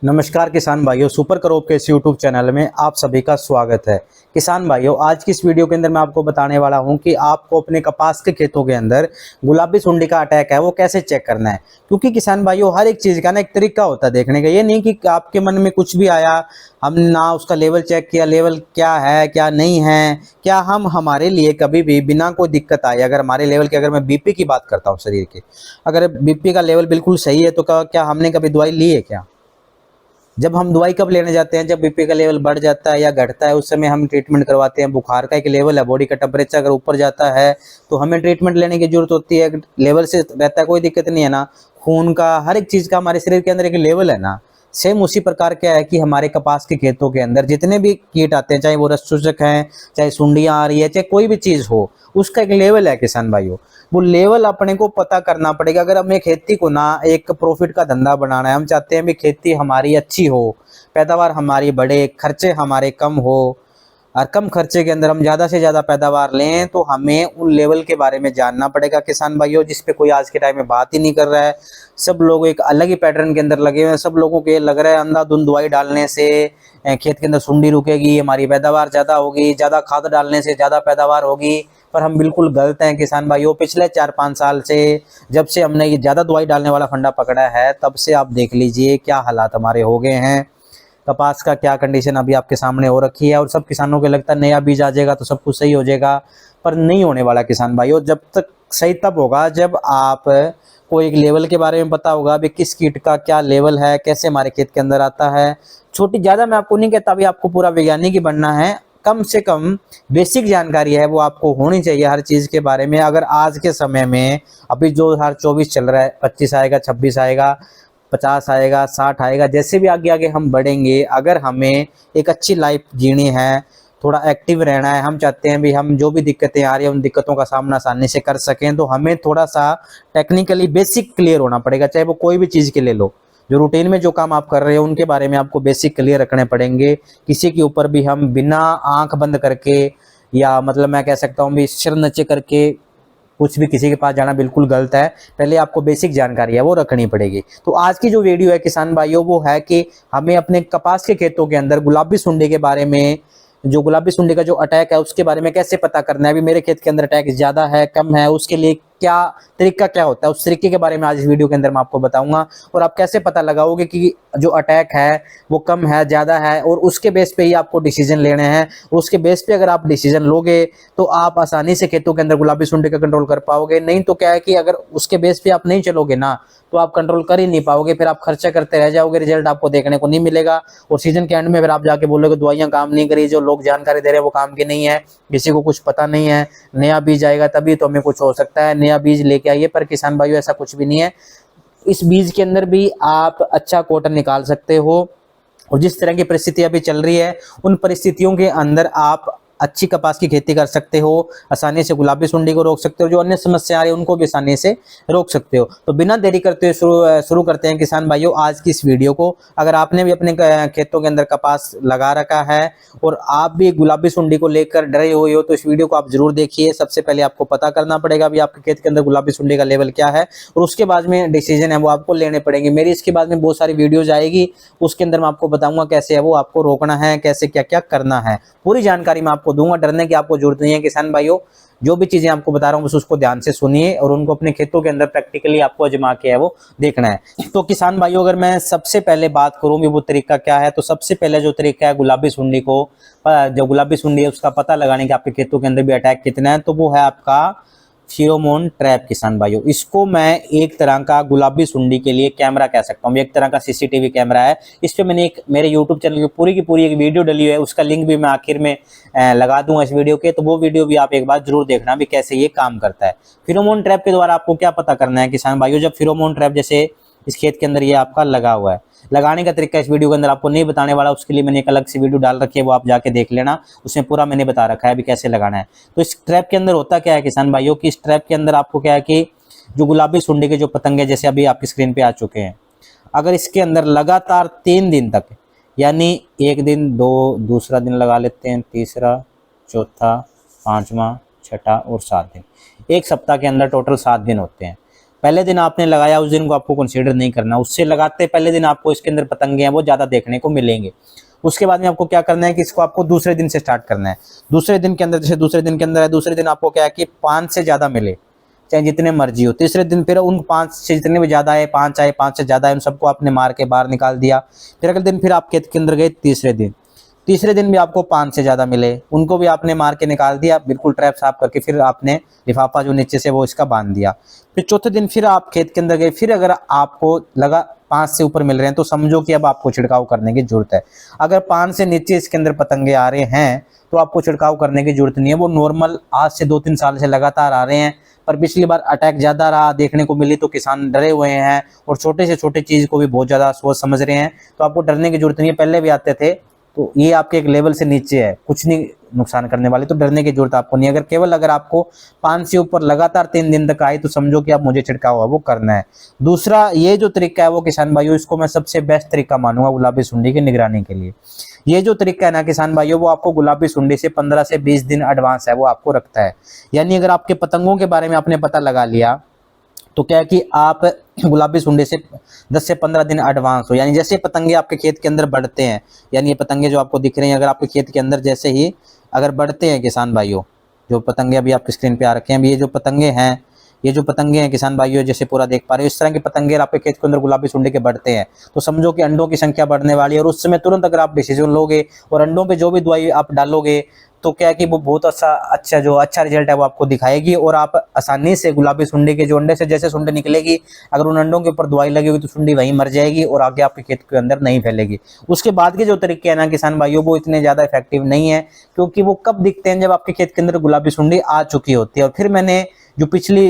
नमस्कार किसान भाइयों, सुपर क्रॉप के इस यूट्यूब चैनल में आप सभी का स्वागत है। किसान भाइयों, आज की इस वीडियो के अंदर मैं आपको बताने वाला हूं कि आपको अपने कपास के खेतों के अंदर गुलाबी सुंडी का अटैक है वो कैसे चेक करना है। क्योंकि किसान भाइयों, हर एक चीज़ का ना एक तरीका होता है देखने का। ये नहीं कि आपके मन में कुछ भी आया, हमने ना उसका लेवल चेक किया, लेवल क्या है क्या नहीं है, क्या हम हमारे लिए कभी भी बिना कोई दिक्कत आई, अगर हमारे लेवल की, अगर मैं बीपी की बात करता हूँ शरीर की, अगर बीपी का लेवल बिल्कुल सही है तो क्या हमने कभी दवाई ली है क्या? जब हम दवाई कब लेने जाते हैं? जब बीपी का लेवल बढ़ जाता है या घटता है, उस समय हम ट्रीटमेंट करवाते हैं। बुखार का एक लेवल है, बॉडी का टेम्परेचर अगर ऊपर जाता है तो हमें ट्रीटमेंट लेने की जरूरत होती है। लेवल से रहता है, कोई दिक्कत नहीं है ना। खून का, हर एक चीज़ का हमारे शरीर के अंदर एक लेवल है ना। सेम उसी प्रकार क्या है कि हमारे कपास के खेतों के अंदर जितने भी कीट आते हैं, चाहे वो रस चूसक हैं, चाहे सुंडियाँ आ रही है, चाहे कोई भी चीज़ हो, उसका एक लेवल है किसान भाइयों। वो लेवल अपने को पता करना पड़ेगा। अगर हमें खेती को ना एक प्रॉफिट का धंधा बनाना है, हम चाहते हैं भी खेती हमारी अच्छी हो, पैदावार हमारी बढ़े, खर्चे हमारे कम हो, और कम खर्चे के अंदर हम ज़्यादा से ज़्यादा पैदावार लें, तो हमें उन लेवल के बारे में जानना पड़ेगा किसान भाइयों, जिस पे कोई आज के टाइम में बात ही नहीं कर रहा है। सब लोग एक अलग ही पैटर्न के अंदर लगे हुए हैं। सब लोगों को ये लग रहा है अंधाधुंध दवाई डालने से खेत के अंदर सुंडी रुकेगी, हमारी पैदावार ज़्यादा होगी, ज़्यादा खाद डालने से ज़्यादा पैदावार होगी। पर हम बिल्कुल गलत हैं किसान भाइयों। पिछले 4-5 साल से जब से हमने ये ज़्यादा दवाई डालने वाला फंडा पकड़ा है, तब से आप देख लीजिए क्या हालात हमारे हो गए हैं। कपास का क्या कंडीशन अभी आपके सामने हो रखी है। और सब किसानों को लगता है नया बीज आ जाएगा तो सब कुछ सही हो जाएगा, पर नहीं होने वाला किसान भाइयों। जब तक सही तब होगा जब आप को एक लेवल के बारे में पता होगा, अभी किस कीट का क्या लेवल है, कैसे हमारे खेत के अंदर आता है। छोटी ज़्यादा मैं आपको नहीं कहता अभी आपको पूरा वैज्ञानिक ही बनना है, कम से कम बेसिक जानकारी है वो आपको होनी चाहिए हर चीज़ के बारे में। अगर आज के समय में अभी जो 2024 चल रहा है, 25 आएगा, 26 आएगा, 50 आएगा, 60 आएगा, जैसे भी आगे आगे हम बढ़ेंगे, अगर हमें एक अच्छी लाइफ जीनी है, थोड़ा एक्टिव रहना है, हम चाहते हैं भी हम जो भी दिक्कतें आ रही हैं उन दिक्कतों का सामना आसानी से कर सकें, तो हमें थोड़ा सा टेक्निकली बेसिक क्लियर होना पड़ेगा। चाहे वो कोई भी चीज़ के ले लो, जो रूटीन में जो काम आप कर रहे हो उनके बारे में आपको बेसिक क्लियर रखने पड़ेंगे। किसी के ऊपर भी हम बिना आंख बंद करके, या मतलब मैं कह सकता हूँ भी सिर नीचे करके कुछ भी किसी के पास जाना बिल्कुल गलत है। पहले आपको बेसिक जानकारी है वो रखनी पड़ेगी। तो आज की जो वीडियो है किसान भाइयों, वो है कि हमें अपने कपास के खेतों के अंदर गुलाबी सुंडी के बारे में, जो गुलाबी सुंडी का जो अटैक है उसके बारे में कैसे पता करना है। अभी मेरे खेत के अंदर अटैक ज़्यादा है, कम है, उसके लिए क्या तरीका क्या होता है, उस तरीके के बारे में आज इस वीडियो के अंदर मैं आपको बताऊंगा। और आप कैसे पता लगाओगे कि जो अटैक है वो कम है, ज़्यादा है, और उसके बेस पे ही आपको डिसीजन लेने हैं। और उसके बेस पे अगर आप डिसीजन लोगे तो आप आसानी से खेतों के अंदर गुलाबी सुंडी का कंट्रोल कर पाओगे। नहीं तो क्या है कि अगर उसके बेस पे आप नहीं चलोगे ना, तो आप कंट्रोल कर ही नहीं पाओगे। फिर आप खर्चा करते रह जाओगे, रिजल्ट आपको देखने को नहीं मिलेगा। और सीजन के एंड में फिर आप जाके बोलोगे दवाइयाँ काम नहीं करी, जो लोग जानकारी दे रहे हैं वो काम की नहीं है, किसी को कुछ पता नहीं है, नया बीज आएगा तभी तो हमें कुछ हो सकता है, नया बीज लेके आइए। पर किसान भाइयों, ऐसा कुछ भी नहीं है। इस बीज के अंदर भी आप अच्छा कॉटन निकाल सकते हो। और जिस तरह की परिस्थिति अभी चल रही है, उन परिस्थितियों के अंदर आप अच्छी कपास की खेती कर सकते हो, आसानी से गुलाबी सुंडी को रोक सकते हो, जो अन्य समस्या आ रही है उनको भी आसानी से रोक सकते हो। तो बिना देरी करते हुए शुरू करते हैं किसान भाइयों आज की इस वीडियो को। अगर आपने भी अपने खेतों के अंदर कपास लगा रखा है और आप भी गुलाबी सुंडी को लेकर डरे हुए हो, तो इस वीडियो को आप जरूर देखिए। सबसे पहले आपको पता करना पड़ेगा अभी आपके खेत के अंदर गुलाबी सुंडी का लेवल क्या है, और उसके बाद में डिसीजन है वो आपको लेने पड़ेंगे। मेरी इसके बाद में बहुत सारी वीडियोज आएगी, उसके अंदर मैं आपको बताऊंगा कैसे है वो आपको रोकना है, कैसे क्या क्या करना है, पूरी जानकारी मैं आपको दूंगा। डरने की आपको जरूरत नहीं है किसान भाइयों। जो भी चीजें आपको बता रहा हूँ बस उसको ध्यान से सुनिए और उनको अपने खेतों के अंदर प्रैक्टिकली आपको आजमा के है वो देखना है। तो किसान भाइयों, अगर मैं सबसे पहले बात करूँ भी वो तरीका क्या है, तो सबसे पहले जो तरीका है गुलाबी सुंडी को, जो गुलाबी सुंडी है उसका पता लगाने के आपके खेतों के अंदर भी अटैक कितना है, तो वो है आपका फेरोमोन ट्रैप किसान भाइयों। इसको मैं एक तरह का गुलाबी सुंडी के लिए कैमरा कह सकता हूँ, एक तरह का सीसीटीवी कैमरा है। इस पे मैंने एक मेरे यूट्यूब चैनल की पूरी एक वीडियो डली हुई है, उसका लिंक भी मैं आखिर में लगा दूंगा इस वीडियो के, तो वो वीडियो भी आप एक बार जरूर देखना भी कैसे ये काम करता है। फेरोमोन ट्रैप के द्वारा आपको क्या पता करना है किसान भाइयों, जब फेरोमोन ट्रैप जैसे इस खेत के अंदर ये आपका लगा हुआ है, लगाने का तरीका इस वीडियो के अंदर आपको नहीं बताने वाला, उसके लिए मैंने एक अलग से वीडियो डाल रखी है, वो आप जाके देख लेना, उसमें पूरा मैंने बता रखा है अभी कैसे लगाना है। तो इस ट्रैप के अंदर होता क्या है किसान भाइयों कि इस ट्रैप के अंदर आपको क्या है कि जो गुलाबी सुंडी के जो पतंगे जैसे अभी आपकी स्क्रीन पे आ चुके हैं, अगर इसके अंदर लगातार 3 दिन तक, यानी एक दिन, दो, दूसरा दिन लगा लेते हैं, तीसरा, चौथा, पांचवा, छठा और 7 दिन, एक सप्ताह के अंदर टोटल 7 दिन होते हैं। पहले दिन आपने लगाया उस दिन को आपको कंसीडर नहीं करना, उससे लगाते पहले दिन आपको इसके अंदर पतंगे हैं वो ज़्यादा देखने को मिलेंगे। उसके बाद में आपको क्या करना है कि इसको आपको दूसरे दिन से स्टार्ट करना है। दूसरे दिन के अंदर, जैसे दूसरे दिन के अंदर है, दूसरे दिन आपको क्या है कि 5 से ज़्यादा मिले, चाहे जितने मर्जी हो। तीसरे दिन फिर उन 5 से जितने भी ज़्यादा है, 5 आए, 5 से ज़्यादा है, उन सबको आपने मार के बाहर निकाल दिया। फिर अगले दिन फिर आप खेत के अंदर गए, तीसरे दिन भी आपको 5 से ज़्यादा मिले, उनको भी आपने मार के निकाल दिया, बिल्कुल ट्रैप साफ करके फिर आपने लिफाफा जो नीचे से वो इसका बांध दिया। फिर चौथे दिन फिर आप खेत के अंदर गए, फिर अगर आपको लगा 5 से ऊपर मिल रहे हैं तो समझो कि अब आपको छिड़काव करने की जरूरत है। अगर 5 से नीचे इसके अंदर पतंगे आ रहे हैं तो आपको छिड़काव करने की जरूरत नहीं है, वो नॉर्मल आज से 2-3 साल से लगातार आ रहे हैं। पर पिछली बार अटैक ज़्यादा रहा, देखने को मिली, तो किसान डरे हुए हैं और छोटे से छोटे चीज़ को भी बहुत ज़्यादा सोच समझ रहे हैं। तो आपको डरने की जरूरत नहीं है, पहले भी आते थे, तो ये आपके एक लेवल से नीचे है, कुछ नहीं नुकसान करने वाले, तो डरने की जरूरत आपको नहीं है। अगर आपको 5 से ऊपर लगातार 3 दिन तक आई तो समझो कि आप मुझे छिड़काव है वो करना है। दूसरा ये जो तरीका है वो किसान भाइयों, इसको मैं सबसे बेस्ट तरीका मानूंगा गुलाबी सुंडी की निगरानी के लिए। ये जो तरीका है ना किसान भाइयों, वो आपको गुलाबी सुंडी से 15 से 20 दिन एडवांस है वो आपको रखता है। यानी अगर आपके पतंगों के बारे में आपने पता लगा लिया तो क्या है कि आप गुलाबी सुंडी से 10 से 15 दिन एडवांस हो। यानी जैसे पतंगे आपके खेत के अंदर बढ़ते हैं, यानी ये पतंगे जो आपको दिख रहे हैं, अगर आपके खेत के अंदर जैसे ही अगर बढ़ते हैं किसान भाइयों, जो पतंगे अभी आपकी स्क्रीन पे आ रखे हैं, अभी ये जो पतंगे हैं किसान भाइयों, जैसे पूरा देख पा रहे हो, इस तरह के पतंगे आपके खेत के अंदर गुलाबी सुंडी के बढ़ते हैं, तो समझो कि अंडों की संख्या बढ़ने वाली है। और उस समय तुरंत अगर आप डिसीजन लोगे और अंडों पे जो भी दवाई आप डालोगे तो क्या है कि वो बहुत अच्छा रिजल्ट है वो आपको दिखाएगी। और आप आसानी से गुलाबी सुंडी के जो अंडे से जैसे सुंडी निकलेगी, अगर उन अंडों के ऊपर दवाई लगी हुई तो सुंडी वहीं मर जाएगी और आगे आपके खेत के अंदर नहीं फैलेगी। उसके बाद के जो तरीके हैं ना किसान भाइयों, वो इतने ज़्यादा इफेक्टिव नहीं है, क्योंकि वो कब दिखते हैं जब आपके खेत के अंदर गुलाबी सुंडी आ चुकी होती है। और फिर मैंने जो पिछली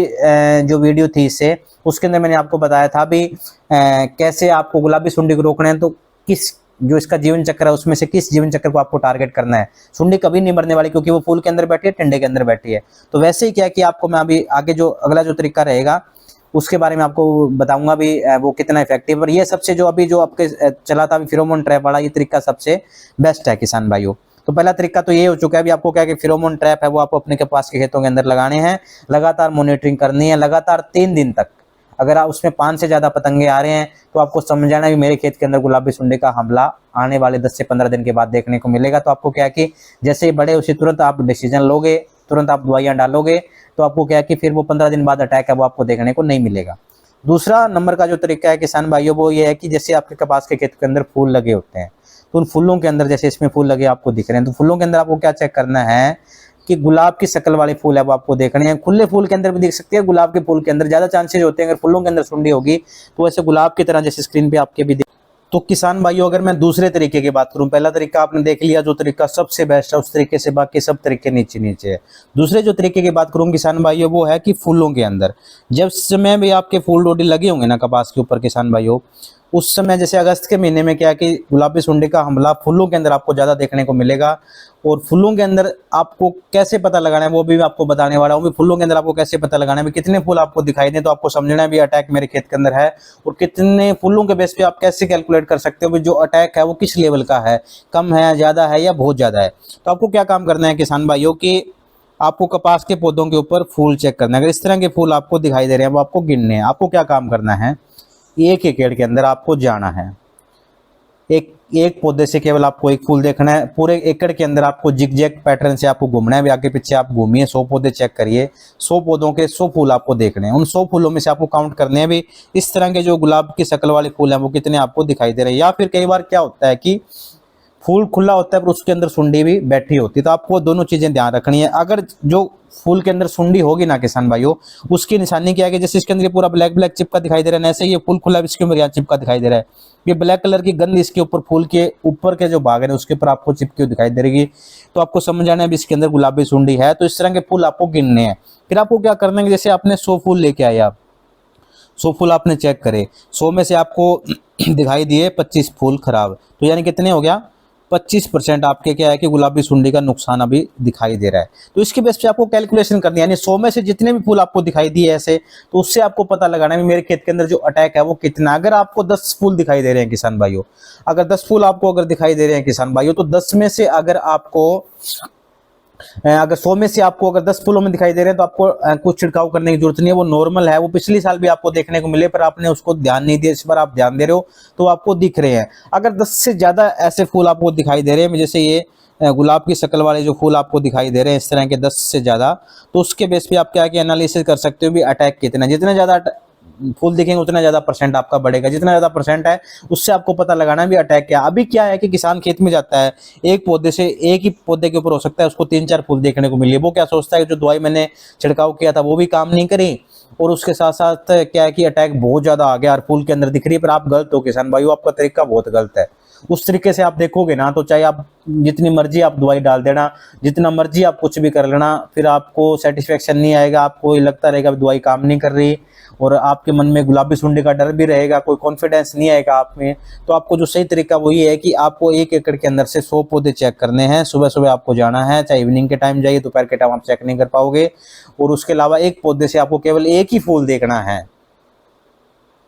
जो वीडियो थी इससे, उसके अंदर मैंने आपको बताया था भी कैसे आपको गुलाबी सुंडी को रोकना है, तो किस जो इसका जीवन चक्र है उसमें से किस जीवन चक्र को आपको टारगेट करना है। सुंडी कभी नहीं मरने वाली, क्योंकि वो फूल के अंदर बैठी है, टिंडे के अंदर बैठी है। तो वैसे ही क्या है कि आपको मैं अभी आगे जो अगला जो तरीका रहेगा उसके बारे में आपको बताऊंगा भी वो कितना इफेक्टिव। और ये सबसे जो अभी जो आपके चला था फिरोमोन ट्रैप वाला, ये तरीका सबसे बेस्ट है किसान भाइयों। तो पहला तरीका तो ये हो चुका है। अभी आपको क्या है कि फिरोमोन ट्रैप है वो आपको अपने के पास के खेतों के अंदर लगाने हैं, लगातार मॉनिटरिंग करनी है, लगातार 3 दिन तक। अगर आप उसमें 5 से ज़्यादा पतंगे आ रहे हैं तो आपको समझ जाना भी मेरे खेत के अंदर गुलाबी सुंडी का हमला आने वाले 10 से 15 दिन के बाद देखने को मिलेगा। तो आपको क्या है कि जैसे ही बड़े उसी तुरंत आप डिसीजन लोगे, तुरंत आप दवाइयाँ डालोगे, तो आपको क्या है कि फिर वो 15 दिन बाद अटैक है वो आपको देखने को नहीं मिलेगा। दूसरा नंबर का जो तरीका है किसान भाइयों, वो ये है कि जैसे आपके कपास के खेत के अंदर फूल लगे होते हैं, तो उन फूलों के अंदर जैसे इसमें फूल लगे आपको दिख रहे हैं, तो फूलों के अंदर आपको क्या चेक करना है कि गुलाब की शक्ल वाले फूल है वो आपको देखने हैं। खुले फूल के अंदर भी दिख सकते हैं, गुलाब के फूल के अंदर ज्यादा चांसेस होते हैं। अगर फूलों के अंदर सुंडी होगी तो वैसे गुलाब की तरह जैसे स्क्रीन पे आपके भी तो किसान भाइयों, अगर मैं दूसरे तरीके की बात करूं, पहला तरीका आपने देख लिया जो तरीका सबसे बेस्ट है, उस तरीके से बाकी सब तरीके नीचे नीचे है। दूसरे जो तरीके की बात करूं किसान भाइयों, वो है कि फूलों के अंदर जब समय भी आपके फूल डोडी लगे होंगे ना कपास के ऊपर किसान भाइयों, उस समय जैसे अगस्त के महीने में क्या है कि गुलाबी सुंडी का हमला फूलों के अंदर आपको ज़्यादा देखने को मिलेगा। और फूलों के अंदर आपको कैसे पता लगाना है वो भी मैं आपको बताने वाला हूँ। फूलों के अंदर आपको कैसे पता लगाना है, कितने फूल आपको दिखाई दें तो आपको समझना है भी अटैक मेरे खेत के अंदर है, और कितने फूलों के बेस पे आप कैसे कैलकुलेट कर सकते हो जो अटैक है वो किस लेवल का है, कम है, ज़्यादा है या बहुत ज़्यादा है। तो आपको क्या काम करना है किसान भाइयों कि आपको कपास के पौधों के ऊपर फूल चेक करना है। अगर इस तरह के फूल आपको दिखाई दे रहे हैं वो आपको गिनने हैं। आपको क्या काम करना है, एक एकड़ के अंदर आपको जाना है, एक पौधे से केवल आपको एक फूल देखना है। पूरे एकड़ के अंदर आपको जिग-जैग पैटर्न से आपको घूमना है, आगे पीछे आप घूमिए, 100 पौधे चेक करिए, 100 पौधों के 100 फूल आपको देखने हैं। उन 100 फूलों में से आपको काउंट करने हैं भी इस तरह के जो गुलाब की शक्ल वाले फूल हैं वो कितने आपको दिखाई दे रहे हैं। या फिर कई बार क्या होता है कि फूल खुला होता है पर उसके अंदर सुंडी भी बैठी होती है, तो आपको दोनों चीजें ध्यान रखनी है। अगर जो फूल के अंदर सुंडी होगी ना किसान भाइयों, उसकी निशानी क्या है कि जैसे इसके अंदर पूरा ब्लैक ब्लैक चिपका दिखाई दे रहा है, ऐसे ये फूल खुला इसके ऊपर यहाँ चिपका दिखाई दे रहा है, ये ब्लैक कलर की गंध इसके ऊपर फूल के ऊपर के जो भाग है उसके ऊपर आपको चिपकी दिखाई दे रही, तो आपको समझ आना है इसके अंदर गुलाबी सुंडी है। तो इस तरह के फूल आपको गिनने हैं। फिर आपको क्या करना है, जैसे आपने 100 फूल लेके आए, आप 100 फूल आपने चेक करे, 100 में से आपको दिखाई दिए 25 फूल खराब, तो यानी कितने हो गया, 25% आपके क्या है कि गुलाबी सुंडी का नुकसान अभी दिखाई दे रहा है। तो इसके बेस पे आपको कैलकुलेशन करनी है, यानी 100 में से जितने भी फूल आपको दिखाई दिए ऐसे, तो उससे आपको पता लगाना है मेरे खेत के अंदर जो अटैक है वो कितना। अगर आपको 10 फूल दिखाई दे रहे हैं किसान भाइयों, अगर 10 फूल आपको अगर दिखाई दे रहे हैं किसान भाइयों, तो 10 में से अगर आपको अगर 100 में से आपको अगर 10 फूलों में दिखाई दे रहे हैं तो आपको कुछ छिड़काव करने की जरूरत नहीं है, वो नॉर्मल है। वो पिछले साल भी आपको देखने को मिले पर आपने उसको ध्यान नहीं दिया, इस बार आप ध्यान दे रहे हो तो आपको दिख रहे हैं। अगर 10 से ज्यादा ऐसे फूल आपको दिखाई दे रहे हैं, जैसे ये गुलाब की शक्ल वाले जो फूल आपको दिखाई दे रहे हैं इस तरह के 10 से ज्यादा, तो उसके बेस पे आप क्या एनालिसिस कर सकते हो भी अटैक कितना, जितना ज्यादा फूल दिखेंगे उतना ज्यादा परसेंट आपका बढ़ेगा, जितना ज्यादा परसेंट है उससे आपको पता लगाना भी अटैक क्या। अभी क्या है कि किसान खेत में जाता है, एक पौधे से, एक ही पौधे के ऊपर हो सकता है उसको 3-4 फूल देखने को मिले, वो क्या सोचता है जो दवाई मैंने छिड़काव किया था वो भी काम नहीं करी, और उसके साथ साथ क्या है कि अटैक बहुत ज्यादा आ गया और फूल के अंदर दिख रही है। पर आप गलत हो किसान भाइयों, आपका तरीका बहुत गलत है। उस तरीके से आप देखोगे ना तो चाहे आप जितनी मर्जी आप दवाई डाल देना, जितना मर्जी आप कुछ भी कर लेना, फिर आपको सेटिस्फेक्शन नहीं आएगा, आपको ये लगता रहेगा दवाई काम नहीं कर रही, और आपके मन में गुलाबी सुंडी का डर भी रहेगा, कोई कॉन्फिडेंस नहीं आएगा आप में। तो आपको जो सही तरीका वो ये है कि आपको 1 एकड़ के अंदर से 100 पौधे चेक करने हैं। सुबह सुबह आपको जाना है, चाहे इवनिंग के टाइम जाइए, दोपहर के टाइम आप चेक नहीं कर पाओगे। और उसके अलावा एक पौधे से आपको केवल एक ही फूल देखना है,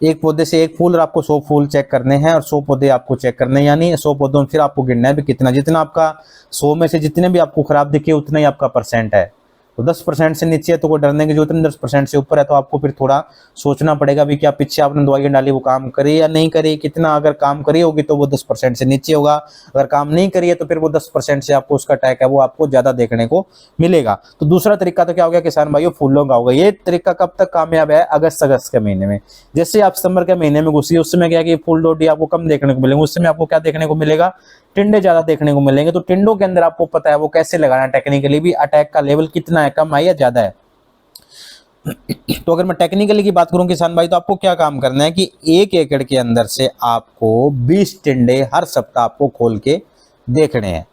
एक पौधे से एक फूल, और आपको 100 फूल चेक करने हैं और 100 पौधे आपको चेक करने हैं, यानी 100 पौधों में फिर आपको गिनना है भी कितना, जितना आपका 100 में से जितने भी आपको खराब दिखे उतना ही आपका परसेंट है। तो 10% से नीचे है तो कोई डरने की जरूरत नहीं, 10% से ऊपर है तो आपको फिर थोड़ा सोचना पड़ेगा भी क्या पीछे आपने दवाइयाँ डाली वो काम करे या नहीं करे, कितना अगर काम करी होगी तो वो 10% से नीचे होगा, अगर काम नहीं करी है तो फिर वो 10% से आपको उसका अटैक है वो आपको ज्यादा देखने को मिलेगा। तो दूसरा तरीका तो क्या हो गया किसान भाइयों, फूलों का होगा। ये तरीका कब तक कामयाब है, अगस्त के महीने में। जैसे आप सितंबर के महीने में घुसी उस समय क्या कि फूल डोडी आपको कम देखने को मिलेंगे, उस समय आपको क्या देखने को मिलेगा, टिंडे ज्यादा देखने को मिलेंगे। तो टिंडों के अंदर आपको पता है वो कैसे लगाना, टेक्निकली भी अटैक का लेवल कितना है, कम है या ज्यादा है। तो अगर मैं टेक्निकली की बात करूं किसान भाई, तो आपको क्या काम करना है कि 1 एकड़ के अंदर से आपको 20 टिंडे हर सप्ताह आपको खोल के देखने हैं।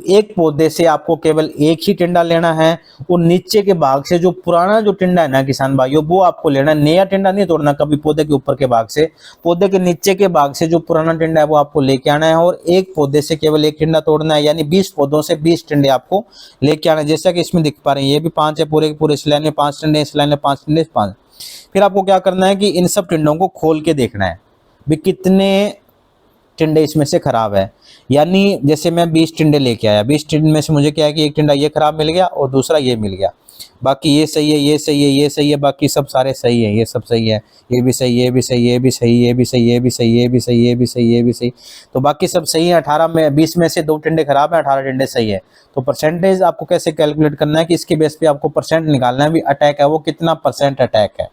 एक पौधे से आपको केवल एक ही टिंडा लेना है, और नीचे के भाग से जो पुराना जो टिंडा है ना किसान भाइयों वो आपको लेना है, नया टिंडा नहीं तोड़ना कभी पौधे के ऊपर के भाग से, पौधे के नीचे के भाग से जो पुराना टिंडा है वो आपको लेके आना है, और एक पौधे से केवल एक टिंडा तोड़ना है, यानी 20 पौधों से 20 टिंडे आपको लेके आना है। जैसा कि इसमें दिख पा रहे हैं ये भी 5 है, पूरे के पूरे इस लाइन में 5 टिंडे, इस लाइन में 5 टिंडे, 5। फिर आपको क्या करना है कि इन सब टिंडों को खोल के देखना है भी कितने टिंडे इसमें से खराब है। यानी जैसे मैं 20 टिंडे लेके आया, 20 टिंडे में से मुझे क्या है कि एक टिंडा ये खराब मिल गया और दूसरा ये मिल गया, बाकी ये सही है, ये सही है, ये सही है, बाकी सब सारे सही है, ये सब सही है, ये भी सही, ये भी सही, ये भी सही, ये भी सही, ये भी सही, ये भी सही, ये भी सही, ये भी सही, तो बाकी सब सही है। 18 में 20 में से 2 टिंडे खराब है, 18 टिंडे सही है। तो परसेंटेज आपको कैसे कैलकुलेट करना है कि इसके बेस पे आपको परसेंट निकालना है भी अटैक है वो कितना परसेंट अटैक है।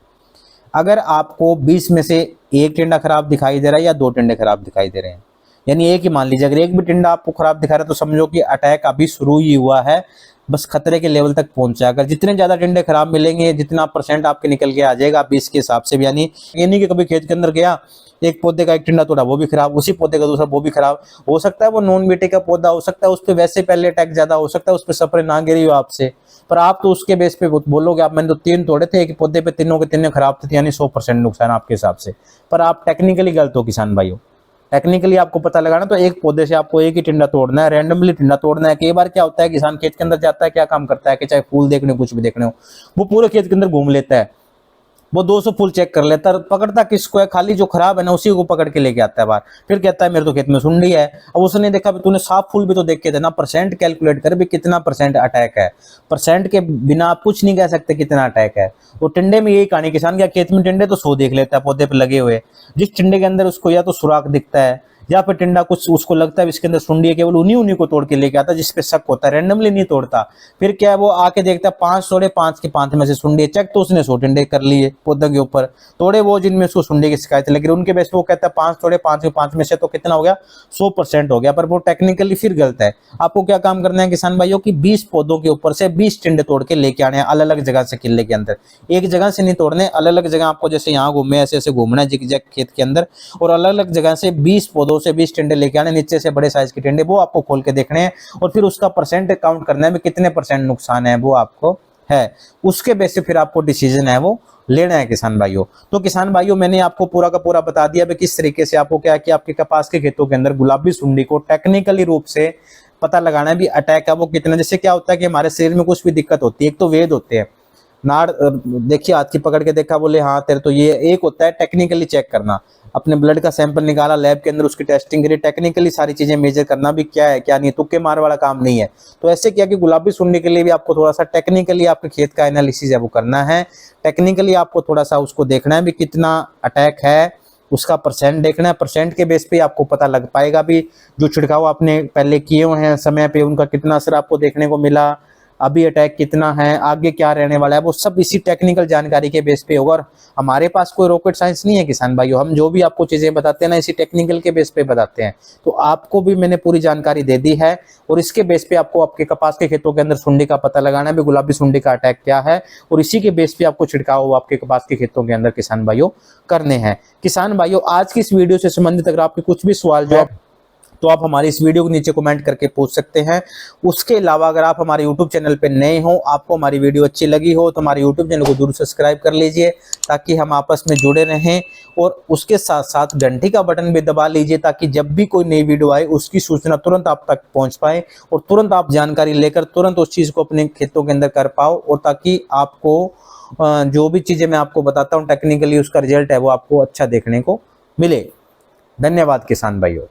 अगर आपको 20 में से एक टिंडा खराब दिखाई दे रहा है या 2 टिंडे खराब दिखाई दे रहे हैं, यानी एक ही मान लीजिए, अगर एक भी टिंडा आपको खराब दिखा रहा है तो समझो कि अटैक अभी शुरू ही हुआ है, बस खतरे के लेवल तक पहुंचा। अगर जितने ज्यादा टिंडे खराब मिलेंगे जितना परसेंट आपके निकल के आ जाएगा 20 के हिसाब से भी, यानी ये नहीं कि कभी खेत के अंदर गया एक पौधे का एक टिंडा तोड़ा वो भी खराब, उसी पौधे का दूसरा वो भी खराब, हो सकता है वो नॉन बीटे का पौधा हो सकता है, उस पर वैसे पहले अटैक ज्यादा हो सकता है, उस पर स्प्रे ना गिरी हो आपसे, पर आप तो उसके बेस पे बोलोगे आप मैंने तो 3 तोड़े थे, एक पौधे पे तीनों के तीनों खराब थे, यानी 100% नुकसान आपके हिसाब से। पर आप टेक्निकली गलत हो किसान भाइयों। टेक्निकली आपको पता लगाना तो एक पौधे से आपको एक ही टिंडा तोड़ना है, रैंडमली टिंडा तोड़ना है। कई बार क्या होता है किसान खेत के अंदर जाता है, क्या काम करता है कि चाहे फूल देखने कुछ भी देखने हो, वो पूरे खेत के अंदर घूम लेता है, वो 200 फूल चेक कर लेता है, पकड़ता किसको है, खाली जो खराब है ना उसी को पकड़ के लेके आता है बाहर, फिर कहता है मेरे तो खेत में सुंडी है। अब उसने देखा भी तूने साफ फूल भी तो देख के थे ना, परसेंट कैलकुलेट कर भी कितना परसेंट अटैक है, परसेंट के बिना आप कुछ नहीं कह सकते कितना अटैक है। वो टिंडे में यही कहानी, किसान क्या खेत में टिंडे तो 100 देख लेता है पौधे पे लगे हुए, जिस टिंडे के अंदर उसको या तो सुराख दिखता है या फिर टिंडा कुछ उसको लगता है इसके अंदर सुंडी है, केवल उन्हीं को तोड़ के लेके आता है जिसपे शक होता है, रैंडमली नहीं तोड़ता। फिर क्या है वो आके देखता है 5 तोड़े, 5 के 5 में से सुंडी है, चेक तो उसने 100 टिंडे कर लिए पौधों के ऊपर, तोड़े वो जिनमें उसको सुंडी की शिकायत लगी, उनके बेस पे वो कहता है 5 तोड़े, 5 के 5 में से तो कितना हो गया 100% हो गया। पर वो टेक्निकली फिर गलत है। आपको क्या काम करना है किसान भाइयों की 20 पौधों के ऊपर से 20 टिंडे तोड़ के लेके आने हैं अलग अलग जगह से किले के अंदर, एक जगह से नहीं तोड़ने, अलग अलग जगह आपको जैसे यहाँ घूमे ऐसे ऐसे घूमना है जिग जैग खेत के अंदर, और अलग अलग जगह से 20 पौधों से 20 टिंडे लेके आने, नीचे से बड़े साइज के टिंडे वो आपको खोल के देखने हैं, और फिर उसका परसेंट काउंट करना है भी कितने परसेंट नुकसान है वो आपको है, उसके बेस पे फिर आपको डिसीजन है वो लेना है किसान भाइयों। तो किसान भाइयों मैंने आपको पूरा का पूरा बता दिया भी किस तरीके से आपको क्या कि आपके कपास के खेतों के अंदर गुलाबी सुंडी को टेक्निकली रूप से पता लगाना है भी अटैक है वो कितना। जैसे क्या होता है कि हमारे शरीर में कुछ भी दिक्कत होती है, एक तो वेद होते हैं, नाड़ देखिए, हाथ की पकड़ के देखा, बोले हाँ तेरे तो ये एक होता है टेक्निकली चेक करना, अपने ब्लड का सैंपल निकाला लैब के अंदर, उसकी टेस्टिंग करी, टेक्निकली सारी चीजें मेजर करना भी क्या है क्या नहीं, तुक्के मार वाला काम नहीं है। तो ऐसे किया कि गुलाबी सुंडी के लिए भी आपको थोड़ा सा टेक्निकली आपके खेत का एनालिसिस है वो करना है, टेक्निकली आपको थोड़ा सा उसको देखना है भी कितना अटैक है, उसका परसेंट देखना है, परसेंट के बेस पे आपको पता लग पाएगा भी जो छिड़काव आपने पहले किए हुए हैं समय पे उनका कितना असर आपको देखने को मिला, अभी अटैक कितना है, आगे क्या रहने वाला है, वो सब इसी टेक्निकल जानकारी के बेस पे होगा। और हमारे पास कोई रॉकेट साइंस नहीं है किसान भाइयों, हम जो भी आपको चीजें बताते हैं ना इसी टेक्निकल के बेस पे बताते हैं। तो आपको भी मैंने पूरी जानकारी दे दी है और इसके बेस पे आपको आपके कपास के खेतों के अंदर सुंडी का पता लगाना है भी गुलाबी सुंडी का अटैक क्या है, और इसी के बेस पे आपको छिड़काव आपके कपास के खेतों के अंदर किसान भाइयों करने हैं। किसान भाइयों, आज की इस वीडियो से संबंधित अगर आपके कुछ भी सवाल जो तो आप हमारी इस वीडियो के नीचे कमेंट करके पूछ सकते हैं। उसके अलावा अगर आप हमारे YouTube चैनल पे नए हो, आपको हमारी वीडियो अच्छी लगी हो तो हमारे YouTube चैनल को जरूर सब्सक्राइब कर लीजिए ताकि हम आपस में जुड़े रहें, और उसके साथ साथ घंटी का बटन भी दबा लीजिए ताकि जब भी कोई नई वीडियो आए उसकी सूचना तुरंत आप तक पहुंच पाए और तुरंत आप जानकारी लेकर तुरंत उस चीज़ को अपने खेतों के अंदर कर पाओ, और ताकि आपको जो भी चीज़ें मैं आपको बताता हूँ टेक्निकली उसका रिजल्ट है वो आपको अच्छा देखने को मिले। धन्यवाद किसान भाइयों।